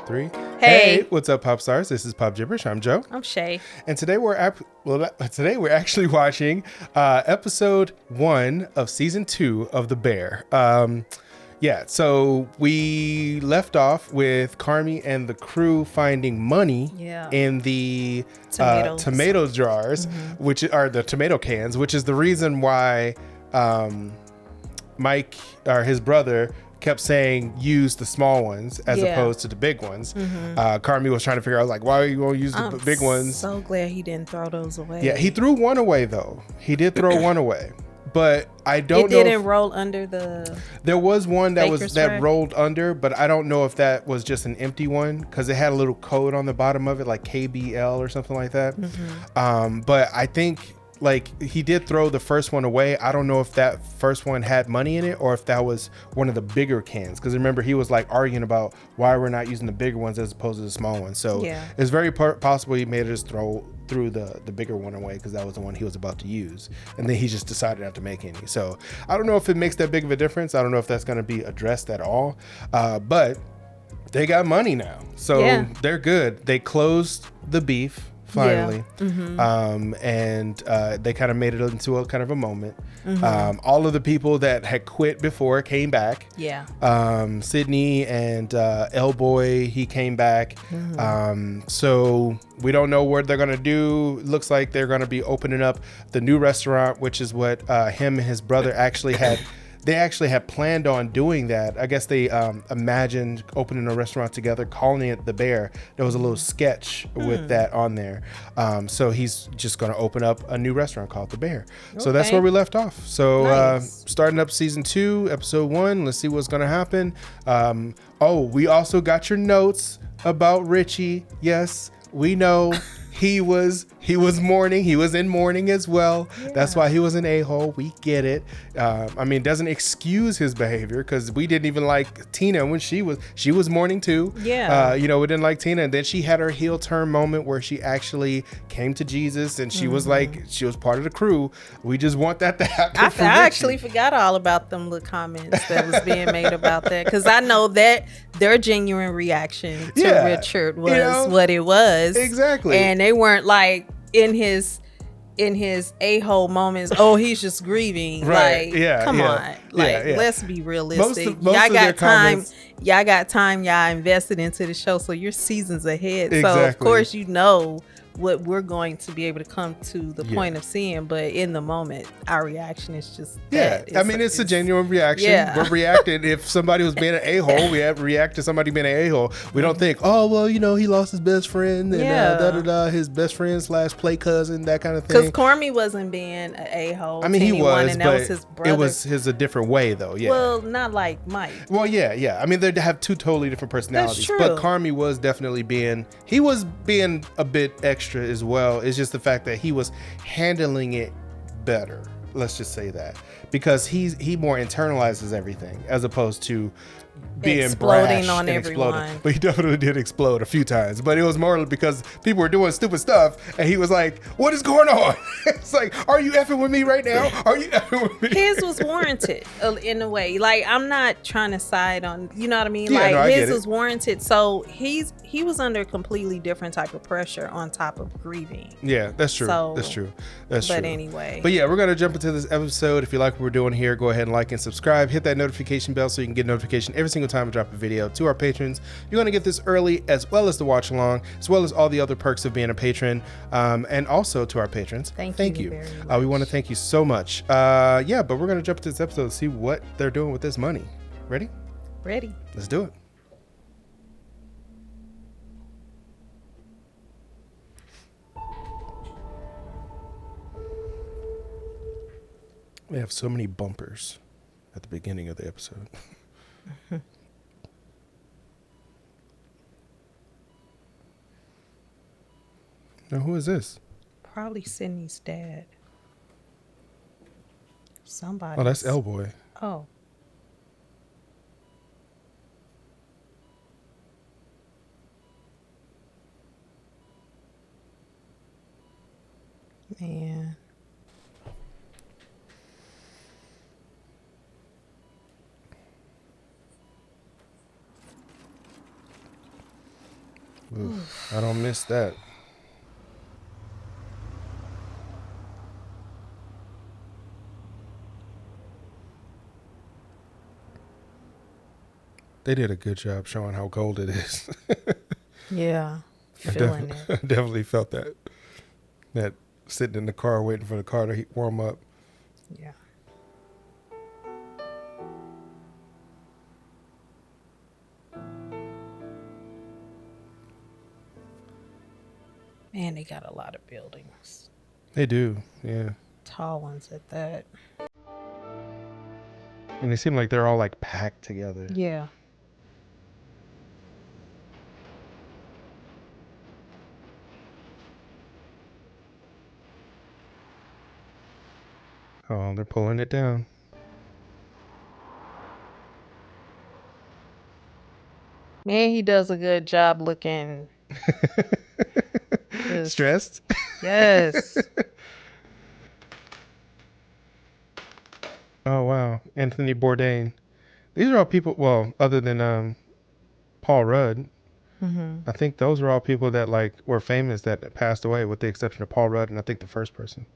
3. Hey. What's up, pop stars? This is PopJibberish. I'm Joe. I'm Shay. And today we're actually watching episode 1 of season 2 of The Bear. So we left off with Carmi and the crew finding money in the tomato jars, which are the tomato cans, which is the reason why Mike, or his brother, kept saying use the small ones as opposed to the big ones. Carmi was trying to figure out, like, why are you going to use the big ones? So glad he didn't throw those away. Yeah, he threw one away though. He did throw one away, but I don't know. It didn't roll under the. There was one that tray? rolled under, but I don't know if that was just an empty one because it had a little code on the bottom of it, like KBL or something like that. But I think, like, he did throw the first one away. I don't know if that first one had money in it or if that was one of the bigger cans. Because remember, he was like arguing about why we're not using the bigger ones as opposed to the small ones. So it's very possible he made us throw the bigger one away because that was the one he was about to use. And then he just decided not to make any. So I don't know if it makes that big of a difference. I don't know if that's going to be addressed at all. But they got money now. So they're good. They closed the beef finally. And they kind of made it into a kind of a moment. All of the people that had quit before came back. Sydney and L-Boy, he came back. So we don't know what they're gonna do. Looks like they're gonna be opening up the new restaurant, which is what him and his brother actually had. They actually had planned on doing that. I guess they imagined opening a restaurant together, calling it The Bear. There was a little sketch with that on there. So he's just going to open up a new restaurant called The Bear. Okay. So that's where we left off. So starting up season 2, episode 1. Let's see what's going to happen. We also got your notes about Richie. Yes, we know. He was mourning. He was in mourning as well. That's why he was an a-hole. We get it. It doesn't excuse his behavior because we didn't even like Tina when she was mourning too. We didn't like Tina, and then she had her heel turn moment where she actually came to Jesus and she was like, she was part of the crew. We just want that to happen. I actually forgot all about them little comments that was being made about that because I know that their genuine reaction to Richard was what it was. Exactly. And they weren't like in his a-hole moments. Oh, he's just grieving. Right. Like, come on. Like, let's be realistic. Y'all got time. Y'all got time. Y'all invested into the show, so you're seasons ahead. Exactly. So of course you know what we're going to be able to come to the point of seeing, but in the moment our reation is just it's a genuine reaction. We're reacting. If somebody was being an a-hole, we have to react to somebody being an a-hole. We don't think, he lost his best friend and his best friend / play cousin, that kind of thing. Because Cormy wasn't being an a-hole. He was, and but that was his brother. It was a different way though. Well, not like Mike. Well, they have two totally different personalities. That's true. But Carmi was definitely being a bit extra as well. It's just the fact that he was handling it better. Let's just say that, because he more internalizes everything as opposed to being exploding brash on and everyone. Exploding. But he definitely did explode a few times. But it was more because people were doing stupid stuff, and he was like, "What is going on?" It's like, "Are you effing with me right now? Are you effing with me?" His was warranted in a way. Like, I'm not trying to side on, you know what I mean? Yeah, like, his was warranted. So he was under a completely different type of pressure on top of grieving. Yeah, that's true. That's true. But anyway. But we're gonna jump into this episode. If you like what we're doing here, go ahead and like and subscribe. Hit that notification bell so you can get notification every single time we drop a video. To our patrons, you're going to get this early, as well as the watch along, as well as all the other perks of being a patron. And also to our patrons, thank you. Very much. We want to thank you so much. But we're going to jump to this episode to see what they're doing with this money. Ready? Ready. Let's do it. We have so many bumpers at the beginning of the episode. Now, who is this? Probably Sydney's dad. Somebody. Oh, that's L-Boy. Oh. Man. Oof, I don't miss that. They did a good job showing how cold it is. Yeah, feeling it. I definitely felt that. That sitting in the car waiting for the car to warm up. Yeah. Man, they got a lot of buildings. They do, yeah. Tall ones at that. And they seem like they're all like packed together. Yeah. Oh, they're pulling it down. Man, he does a good job looking stressed. Yes. Oh wow, Anthony Bourdain. These are all people. Well, other than Paul Rudd, I think those are all people that like were famous that passed away, with the exception of Paul Rudd and I think the first person.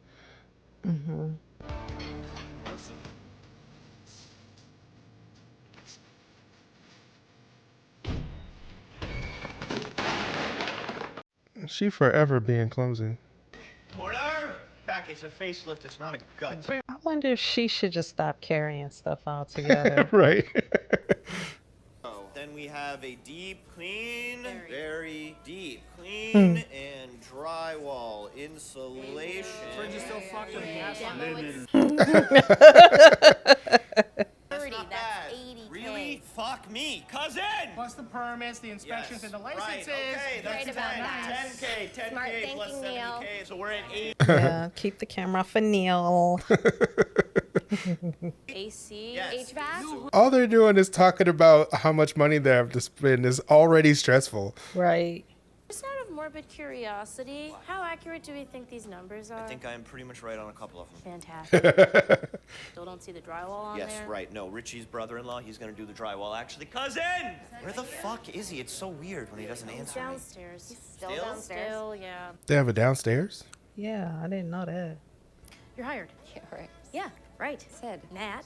She forever being clumsy. Back, it's a facelift, it's not a gut. I wonder if she should just stop carrying stuff all together. Right. Then we have a deep clean, very deep clean, and drywall insulation. Fridge is still fucked with That's not bad. Really? Fuck me, cousin! Plus the permits, the inspections, and the licenses. Right, okay, that's Right about that. 10K Smart plus thinking, Neil. 70K, so we're at 8. Yeah, keep the camera for Neil. AC, Yes. HVAC. All they're doing is talking about how much money they have to spend is already stressful. Right. Just out of morbid curiosity, how accurate do we think these numbers are? I think I'm pretty much right on a couple of them. Fantastic. Still don't see the drywall on Yes, there. right. No, Richie's brother-in-law, he's gonna do the drywall. Actually, cousin! Where the fuck is he? It's so weird when he doesn't answer me. Downstairs. Still? Still, yeah. They have it downstairs? Yeah, I didn't know that. You're hired. Yeah, right. Yeah, right. Said. Nat.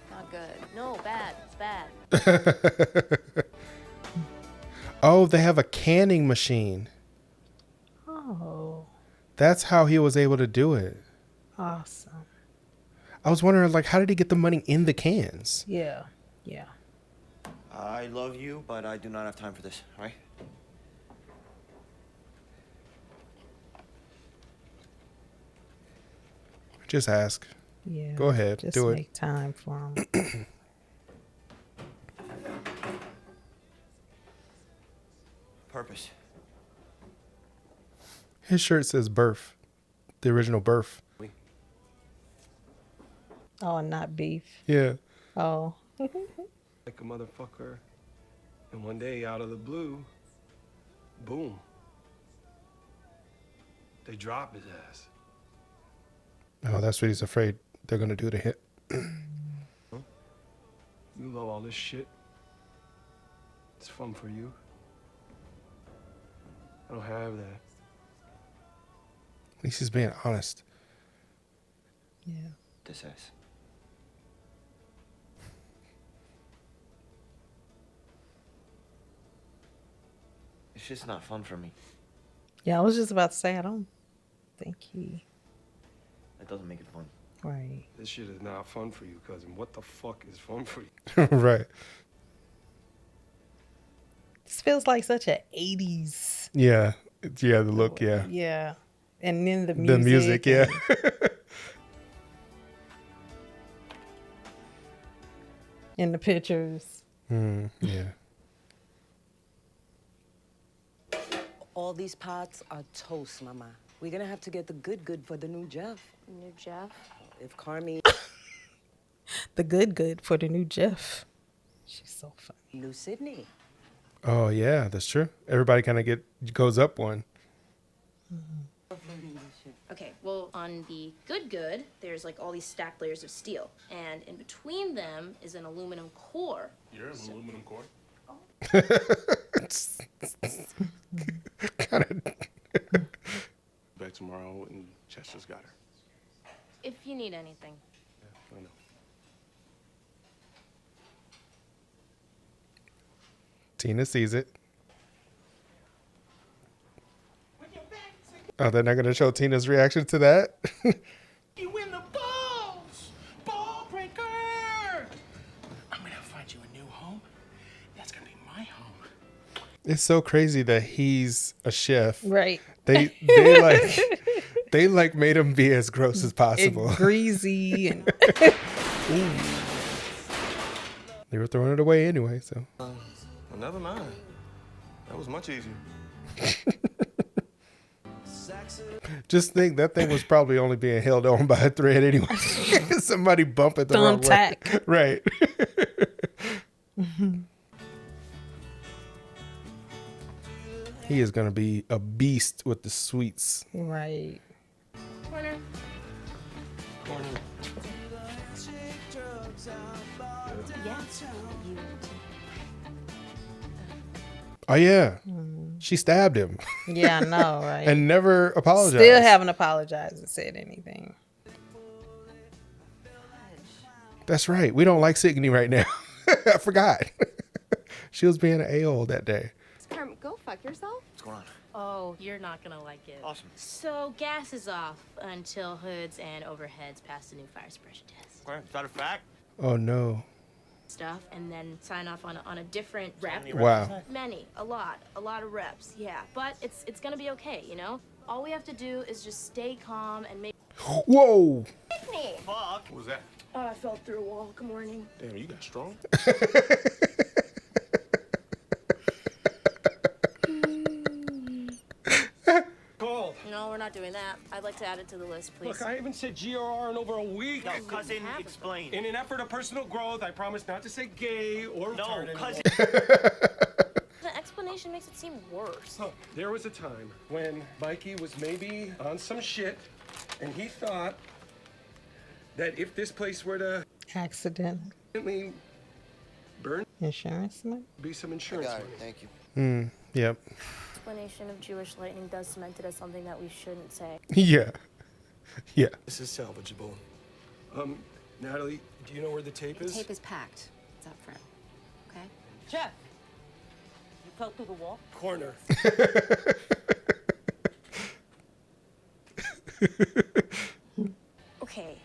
Not good. No, bad. It's bad. Oh, they have a canning machine. Oh, That's how he was able to do it. awesome. I was wondering, like, how did he get the money in the cans? Yeah, yeah. I love you, but I do not have time for this, all right? Just ask. Yeah. Go ahead, Just do it. make time for him. Purpose. His shirt says birth. The original birth. Oh, and not beef. Yeah. Oh. Like a motherfucker. And one day, out of the blue, boom. They drop his ass. Oh, that's what he's afraid they're going to do to him. You love all this shit. It's fun for you. I don't have that. At least he's being honest. Yeah. This ass. It's just not fun for me. Yeah, I was just about to say, I don't think he. That doesn't make it fun. Right. This shit is not fun for you, cousin. What the fuck is fun for you? Right. This feels like such a 80s. Yeah. Yeah, the look, yeah. Yeah. And then the music. The music, yeah. And the pictures. Yeah. All these pots are toast, Mama. We're gonna have to get the good for the new Jeff. New Jeff. If Carmi, The good for the new Jeff. She's so funny. new Sydney. Oh, yeah, that's true. Everybody kind of goes up one. Okay, well, on the good, there's like all these stacked layers of steel, and in between them is an aluminum core. You're an aluminum core? Kind of. Back tomorrow, and Chester's got her. If you need anything. Yeah, I know. Tina sees it. Oh, they're not going to show Tina's reaction to that? You win the balls! Ball breaker! I'm gonna find you a new home. That's gonna be my home. It's so crazy that he's a chef. Right. They like made him be as gross as possible. And greasy and they were throwing it away anyway, so. Well, never mind. That was much easier. Just think that thing was probably only being held on by a thread anyway. Somebody bump it the wrong way. Right. He is going to be a beast with the sweets. right. Corner. Yeah. You. Oh, yeah. She stabbed him. Yeah, I know, right? And never apologized. Still haven't apologized or said anything. That's right. We don't like Signe right now. I forgot. She was being an a-hole that day. Carm, go fuck yourself. What's going on? Oh, you're not gonna like it. Awesome. So gas is off until hoods and overheads pass the new fire suppression test. Okay, is that a fact? Oh, no. Stuff and then sign off on a different rep. Wow. Many, a lot of reps. Yeah, but it's gonna be okay. You know, all we have to do is just stay calm and make. Whoa. Fuck. What was that? Oh, I fell through a wall. Good morning. Damn, you got strong. Cold. No, we're not doing that. I'd like to add it to the list, please. Look, I haven't said GRR in over a week. No, cousin, explain. In an effort of personal growth, I promise not to say gay or No, retarded cousin. The explanation makes it seem worse. Huh. There was a time when Mikey was maybe on some shit, and he thought that if this place were to Accident. burn, Insurance money? be some insurance money. Thank you. Yep. Explanation of Jewish lightning does cement it as something that we shouldn't say. Yeah. Yeah. This is salvageable. Natalie, do you know where the tape is? The tape is packed. It's up front. Okay? Jeff, you fell through the wall? Corner. Okay,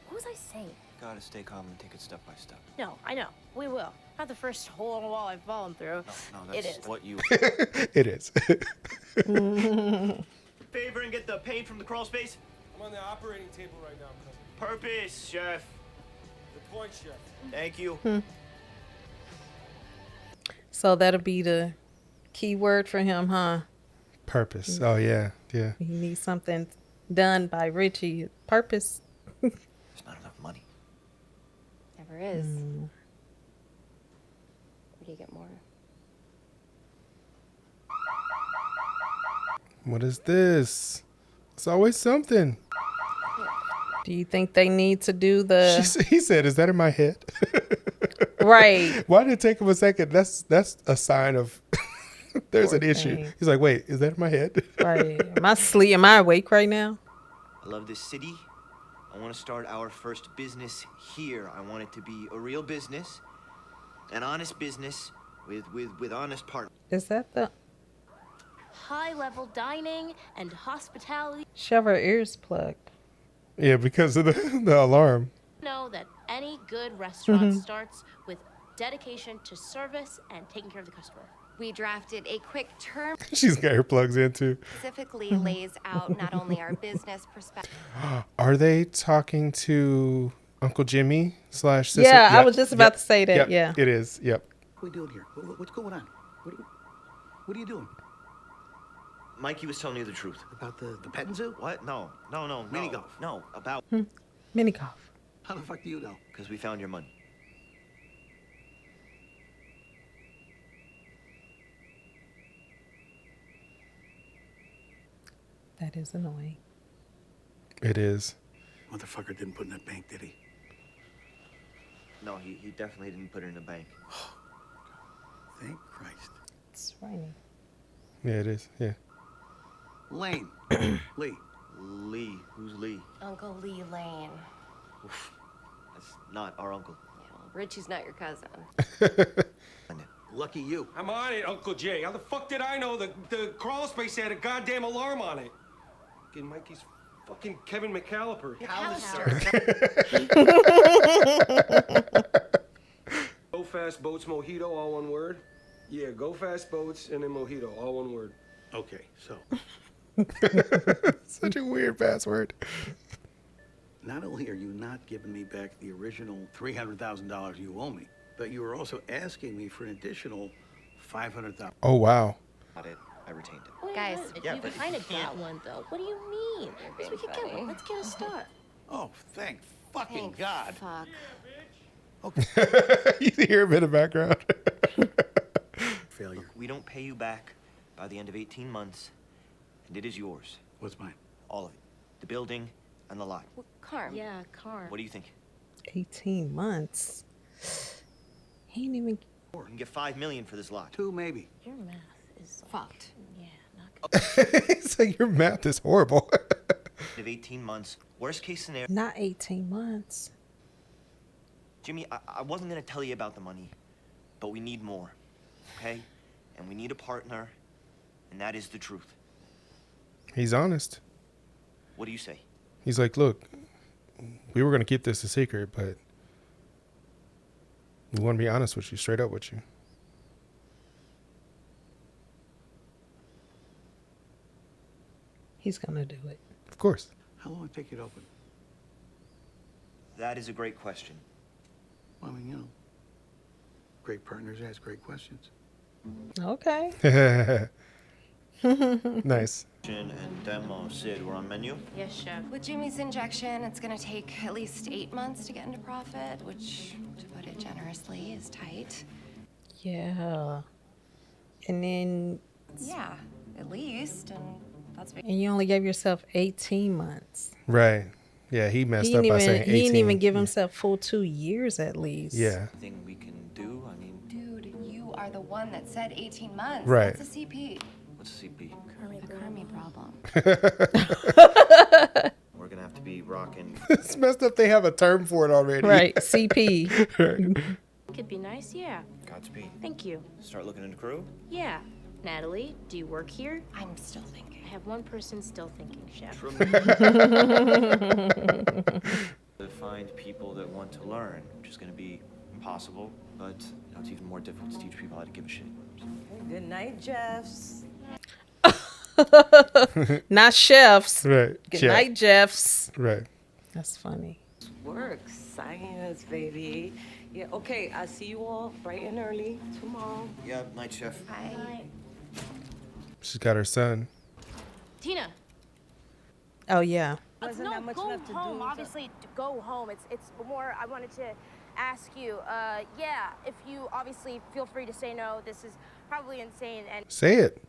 what was I saying? Gotta stay calm and take it step by step. No, I know. We will. Not the first hole in the wall I've fallen through. No, It that's is. what you. It is. Favor and get the paint from the crawl space. I'm on the operating table right now, cousin. Purpose, chef. Good point, chef. Thank you. So that'll be the key word for him, huh? Purpose. Oh, yeah. Yeah. He needs something done by Richie. Purpose. There's not enough money. Never is. Where do you get more? What is this? It's always something. Do you think they need to do the He said, "Is that in my head?" right? Why did it take him a second? That's a sign of there's Poor an issue. thing. He's like, "Wait, is that in my head?" Right. Am I awake right now? I love this city. I want to start our first business here. I want it to be a real business, an honest business with honest partners. Is that the High-level dining and hospitality. shove her ears plugged? Yeah, because of the alarm. Know that any good restaurant starts with dedication to service and taking care of the customer. We drafted a quick term She's got her plugs in too. specifically lays out not only our business perspective. Are they talking to Uncle Jimmy / sister? Yeah, I Yep, was just about yep, to say that. yep, Yeah. it is. Yep. What are we doing here? What's going on? What are you doing? Mikey was telling you the truth. About the petting zoo? What? No. Mini golf. No, about Mini golf. How the fuck do you know? because we found your money. That is annoying. It is. Motherfucker didn't put in that bank, did he? No, he definitely didn't put it in the bank. Thank Christ. It's raining. Yeah, it is. Yeah. Lane. Lee. Lee. Who's Lee? Uncle Lee Lane. Oof. That's not our uncle. Yeah, well, Richie's not your cousin. Lucky you. I'm on it, Uncle Jay. How the fuck did I know the crawl space had a goddamn alarm on it? Fucking Mikey's fucking Kevin McAllister. Go Fast Boats Mojito, all one word. Yeah, Go Fast Boats and then Mojito, all one word. Okay, so. Such a weird password. Not only are you not giving me back the original $300,000 you owe me, but you are also asking me for an additional $500,000. Oh, wow. I retained it. Oh, guys, You kind of got one, though. What do you mean? being We could get funny. one. Let's get a start. Oh, thank fucking Thank God. Fuck. You hear him in the background. Failure. Look, we don't pay you back by the end of 18 months, and it is yours. What's mine? All of it. The building and the lot. Well, Carm. Yeah, Carm. What do you think? 18 months. He ain't even. You can get $5 million for this lot. 2 maybe. Your math is Fucked. Yeah, not good. It's like your math is horrible. Of 18 months. Worst case scenario. Not 18 months. Jimmy, I wasn't gonna tell you about the money, but we need more, okay? And we need a partner, and that is the truth. He's honest. What do you say? He's like, look, we were going to keep this a secret, but we want to be honest with you, straight up with you. He's going to do it. Of course. How long will it take you to open? That is a great question. Well, I mean, you know, great partners ask great questions. Okay. Nice. And demo, Sid, we're on menu. Yes, chef. With Jimmy's injection, it's gonna take at least 8 months to get into profit, which, to put it generously, is tight. Yeah. And then. Yeah, at least, and that's. And you only gave yourself 18 months. Right. Yeah, he messed up by saying 18. He didn't even give himself full 2 years at least. Yeah. Anything we can do? I mean, Dude, you are the one that said 18 months. Right. That's a CP. what's a CP? The Kermie problem. We're gonna have to be rocking. It's messed up. They have a term for it already. Right. CP. Could be nice, yeah. Godspeed. Thank you. Start looking into crew. Yeah. Natalie, do you work here? I'm still thinking. I have one person still thinking, chef. To find people that want to learn, which is going to be impossible, but you know, it's even more difficult to teach people how to give a shit. Good night, Jeffs. Not chefs. Right. Good Chef. night, Jeffs. Right. That's funny. Work, science, baby. Yeah, okay, I'll see you all bright and early tomorrow. Yeah, night chef. Hi. She's got her son. Tina. Oh yeah. Wasn't that much go left to home. do, Obviously, to go home. It's more. I wanted to ask you. Yeah, if you obviously feel free to say no. This is probably insane, and Say it.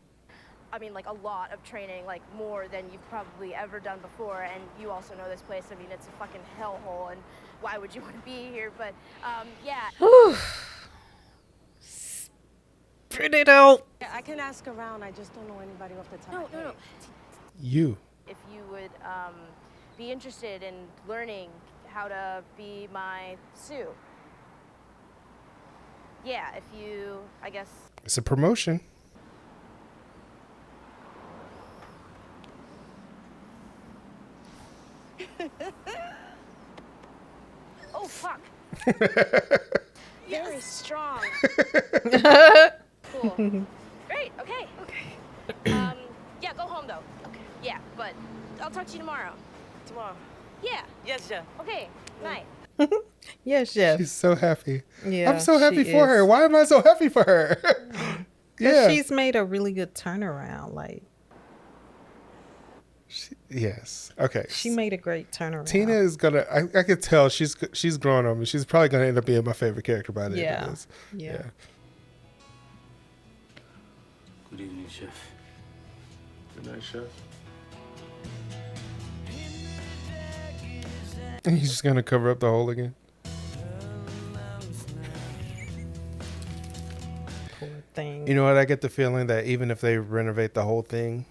I mean, like a lot of training, like more than you've probably ever done before. And you also know this place. I mean, it's a fucking hellhole, and why would you want to be here? But yeah. Spit it out. Yeah, I can ask around. I just don't know anybody off the top. No, of no, my no. head. You. If you would be interested in learning how to be my Sue. Yeah, if you, I guess. It's a promotion. Oh, fuck. Very strong. Cool. Great, okay. Yeah, go home, though. Okay. Yeah, but I'll talk to you tomorrow. Tomorrow. Yeah. Yes, Jeff. Okay, night. Yes, Jeff. She's so happy. Yeah, I'm so happy she for is. her. Why am I so happy for her? Yeah. She's made a really good turnaround. Like, Yes. Okay. she made a great turnaround. Tina is gonna. I could tell she's grown on me. She's probably gonna end up being my favorite character by the end Yeah. of this. Yeah. Good evening, Chef. Good night, chef. He's just gonna cover up the hole again. Poor thing. You know what? I get the feeling that even if they renovate the whole thing,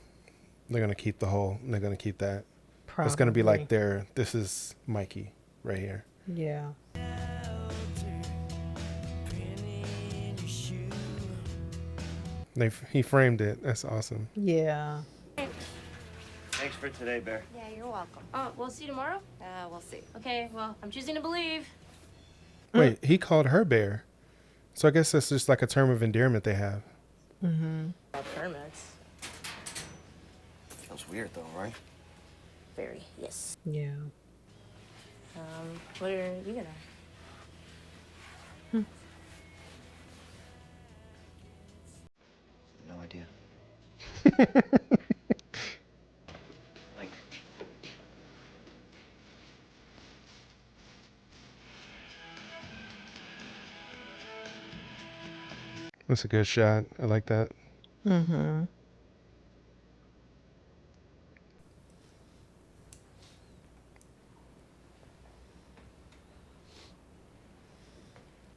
they're gonna keep the hole. They're gonna keep that. Probably. It's gonna be like this is Mikey right here. Yeah. He framed it. That's awesome. Yeah. Thanks for today, Bear. Yeah, you're welcome. Oh, we'll see you tomorrow? We'll see. Okay, well, I'm choosing to believe. Wait, he called her Bear. So I guess that's just like a term of endearment they have. Mm-hmm. Permits. Feels weird though, right? Very, yes. Yeah. What are you gonna? No idea. Like. That's a good shot. I like that. Mm-hmm.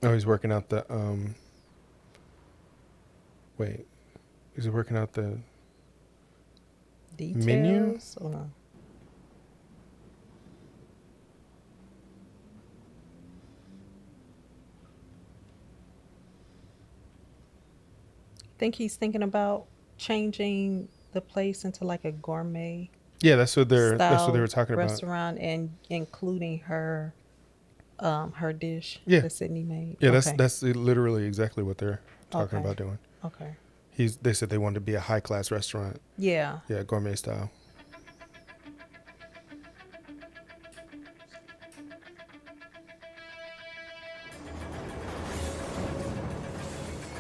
Oh, he's working out the wait. Is he working out the Details menu? Or? I think he's thinking about changing the place into like a gourmet. Yeah, that's what they were talking about. Restaurant and including her dish that Sydney made. Yeah, that's literally exactly what they're talking about doing. Okay. They said they wanted to be a high class restaurant. Yeah. Yeah, gourmet style.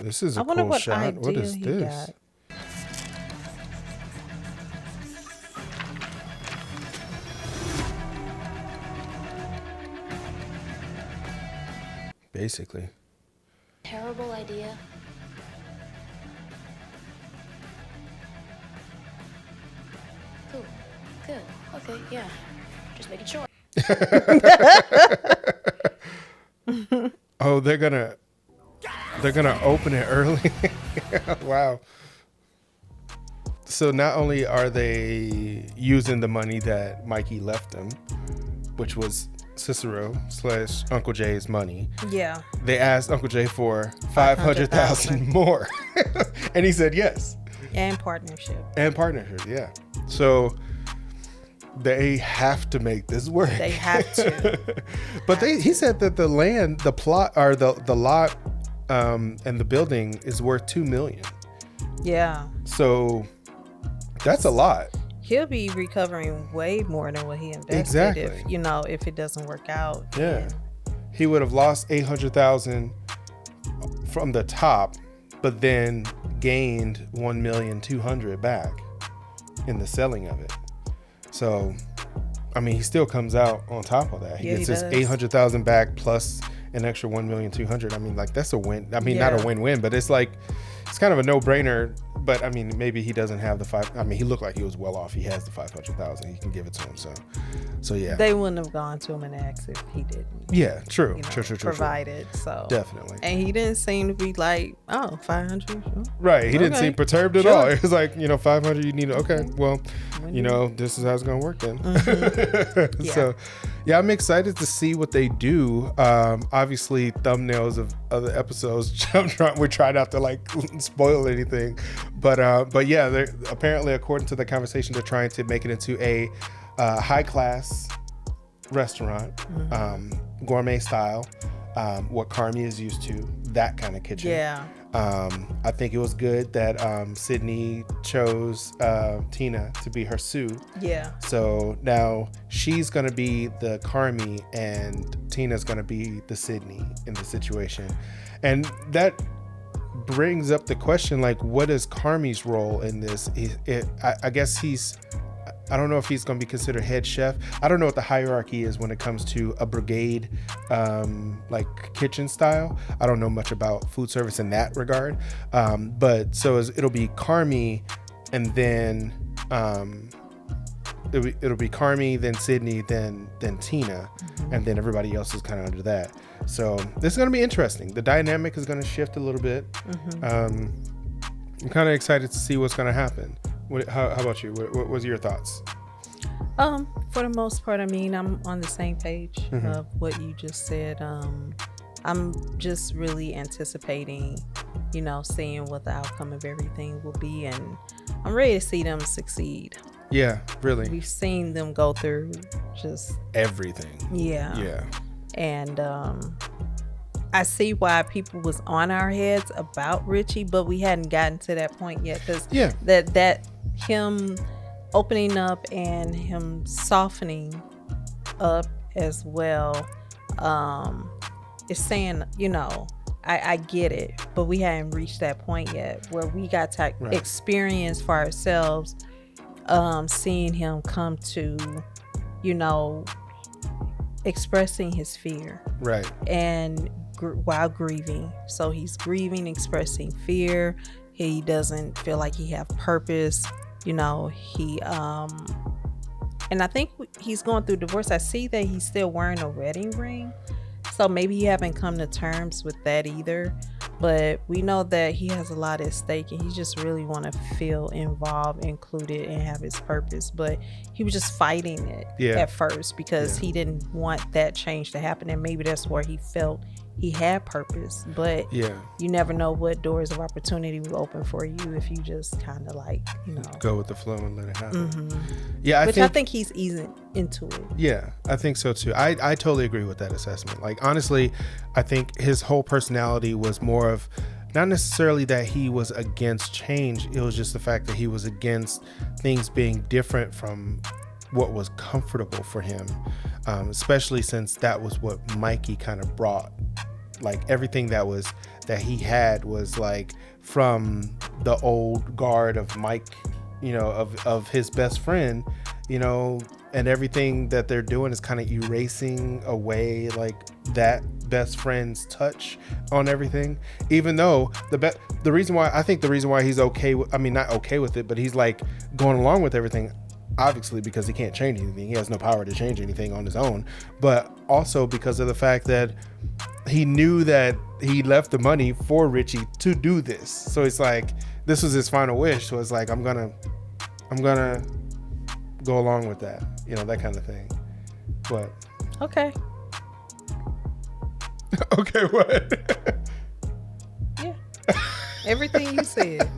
This is a cool shot. What is this? Basically. Terrible idea. Cool. Good. Okay, yeah. Just making sure. Oh, they're gonna open it early. Wow. So not only are they using the money that Mikey left them, which was Cicero / Uncle Jay's money. Yeah. They asked Uncle Jay for $500,000 more, and he said yes. And partnership. Yeah. So they have to make this work. They have to. But he said that the land, the plot, or the lot, and the building is worth $2 million. Yeah. So that's a lot. He'll be recovering way more than what he invested. Exactly. If it doesn't work out. Yeah. He would have lost $800,000 from the top, but then gained $1,200,000 back in the selling of it. So, I mean, he still comes out on top of that. He gets his $800,000 back plus an extra $1,200,000. I mean, like, that's a win. I mean, not a win-win, but it's like, it's kind of a no-brainer. But I mean, maybe he doesn't have he looked like he was well off. He has the $500,000. He can give it to him. So yeah. They wouldn't have gone to him and asked if he didn't. Yeah, true. True. Provided. So definitely. And he didn't seem to be like, oh, 500. Sure. Right. He didn't seem perturbed at all. It was like, 500. You need it. Okay. Well, this is how it's gonna work then. Mm-hmm. Yeah. So, yeah, I'm excited to see what they do. Obviously, thumbnails of other episodes. We try not to like spoil anything, but yeah, they're apparently, according to the conversation, they're trying to make it into a high class restaurant, gourmet style, what Carmi is used to, that kind of kitchen. Yeah. I think it was good that Sydney chose Tina to be her Sue. Yeah. So now she's going to be the Carmi and Tina's going to be the Sydney in the situation. And that brings up the question, like, what is Carmi's role in this? I guess I don't know if he's going to be considered head chef. I don't know what the hierarchy is when it comes to a brigade, like kitchen style. I don't know much about food service in that regard. But so it'll be Carmi, and then it'll be Carmi, then Sydney, then Tina, and then everybody else is kind of under that. So this is going to be interesting. The dynamic is going to shift a little bit. I'm kind of excited to see what's going to happen. How about you? What was your thoughts? For the most part, I mean, I'm on the same page of what you just said. I'm just really anticipating, you know, seeing what the outcome of everything will be, and I'm ready to see them succeed. Yeah, really. We've seen them go through just everything. Yeah. And I see why people was on our heads about Richie, but we hadn't gotten to that point yet, because that him opening up and him softening up as well is saying, you know, I get it, but we hadn't reached that point yet where we got to experience for ourselves seeing him come to, you know, expressing his fear, and while grieving. So he's grieving, expressing fear. He doesn't feel like he have purpose, you know. He and I think he's going through divorce. I see that he's still wearing a wedding ring, so maybe he haven't come to terms with that either. But we know that he has a lot at stake, and he just really want to feel involved, included, and have his purpose. But he was just fighting it at first because he didn't want that change to happen, and maybe that's where he felt he had purpose. But you never know what doors of opportunity will open for you if you just kind of like, you know, go with the flow and let it happen. I think he's easing into it. Yeah, I think so too. I totally agree with that assessment. Like, honestly, I think his whole personality was more of not necessarily that he was against change. It was just the fact that he was against things being different from what was comfortable for him, especially since that was what Mikey kind of brought. Like, everything that he had was like from the old guard of Mike, you know, of his best friend, you know, and everything that they're doing is kind of erasing away like that best friend's touch on everything. Even though the reason why he's okay with, I mean, not okay with it, but he's like going along with everything, obviously because he can't change anything. He has no power to change anything on his own, but also because of the fact that he knew that he left the money for Richie to do this. So it's like, this was his final wish. So it's like, I'm gonna go along with that, you know, that kind of thing. What? Okay. Okay, what? Yeah. Everything you said.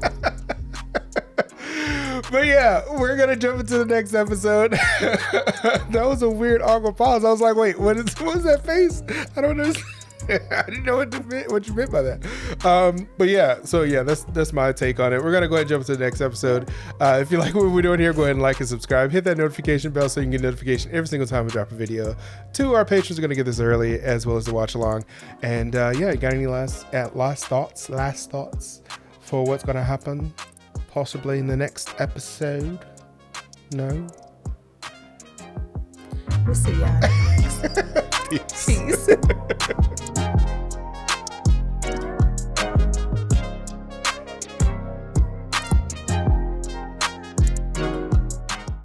But yeah, we're gonna jump into the next episode. That was a weird awkward pause. I was like, wait, what is that face? I don't understand. I didn't know what you meant by that. But yeah, so yeah, that's my take on it. We're gonna go ahead and jump to the next episode. If you like what we're doing here, go ahead and like and subscribe. Hit that notification bell so you can get notification every single time we drop a video. Our patrons are gonna get this early, as well as the watch along. And yeah, you got any last thoughts for what's gonna happen possibly in the next episode? No. We'll see y'all next. Peace. Peace.